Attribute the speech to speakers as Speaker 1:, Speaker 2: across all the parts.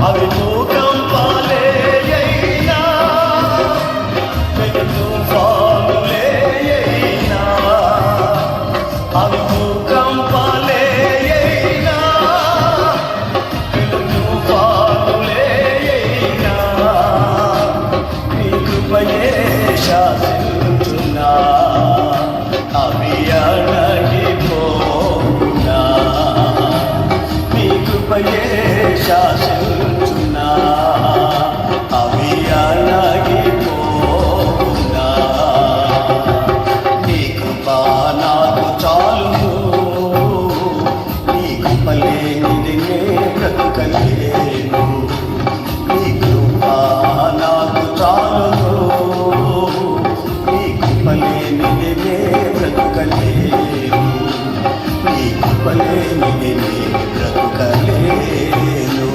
Speaker 1: అవి భూకంపాలే అయినా పెను తుఫానులే అయినా అవి భూకంపాలే అయినా పెను తుఫానులే అయినా నీ కృపయే శాసించునా అవి అణగిపోవునా నీ కృపయే శాసించునా అవి అణగిపోవునా నీ కృప నాకు చాలును నీ కృప లేనిది నే బ్రతకలేను నీ కృప నాకు చాలును నీ కృప లేనిది నే బ్రతకలేను నీ కృప లేనిది నే బ్రతకలేను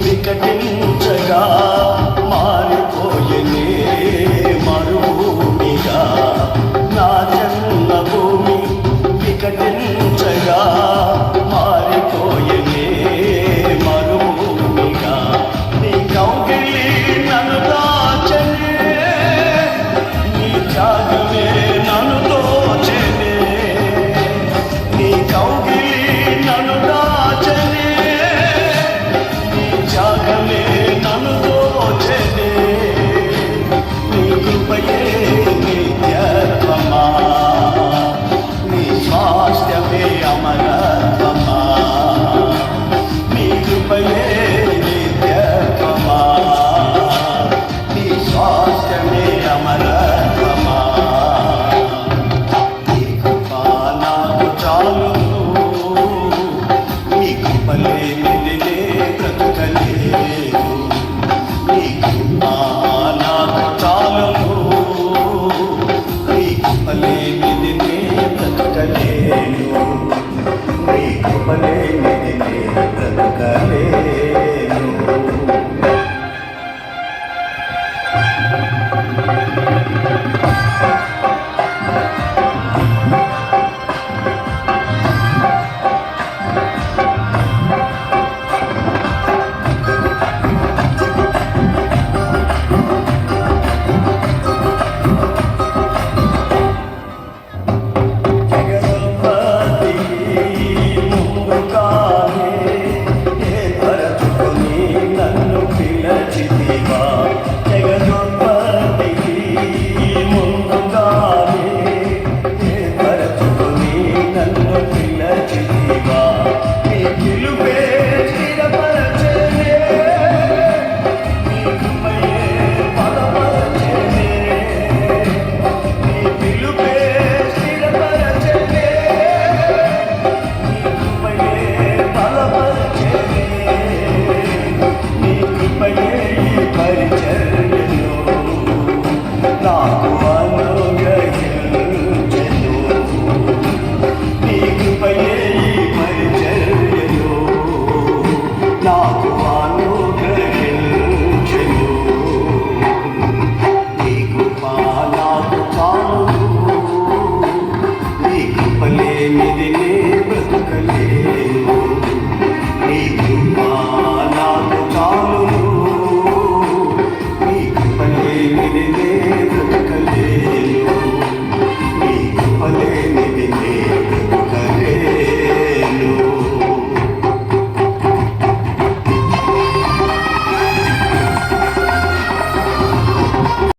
Speaker 1: వికటించగా మారిపోయనే మరుభూమిగా నా జన్మ భూమి వికటించగా మారిపోయనే మరుభూమిగా నీ కౌగిలి నన్ను దాచనే నీ త్యాగమే నన్ను దోచనే నీ కౌగిలి నన్ను దాచనే త్యాగమే నన్ను దోచెనే నీ కృపయే నిత్యత్వమా నీ స్వాస్థ్యమే అమరత్వమా నీ కృపయే నిత్యత్వమా నీ స్వాస్థ్యమే అమరత్వమా నీ కృప నాకు చాలును నీ కృప లేనిది నే బ్రతకలేను నీ కృప నాకు చాలును నీ కృప లేనిది నే బ్రతకలేను నీ కృప లేనిది నే బ్రతకలేను నాకు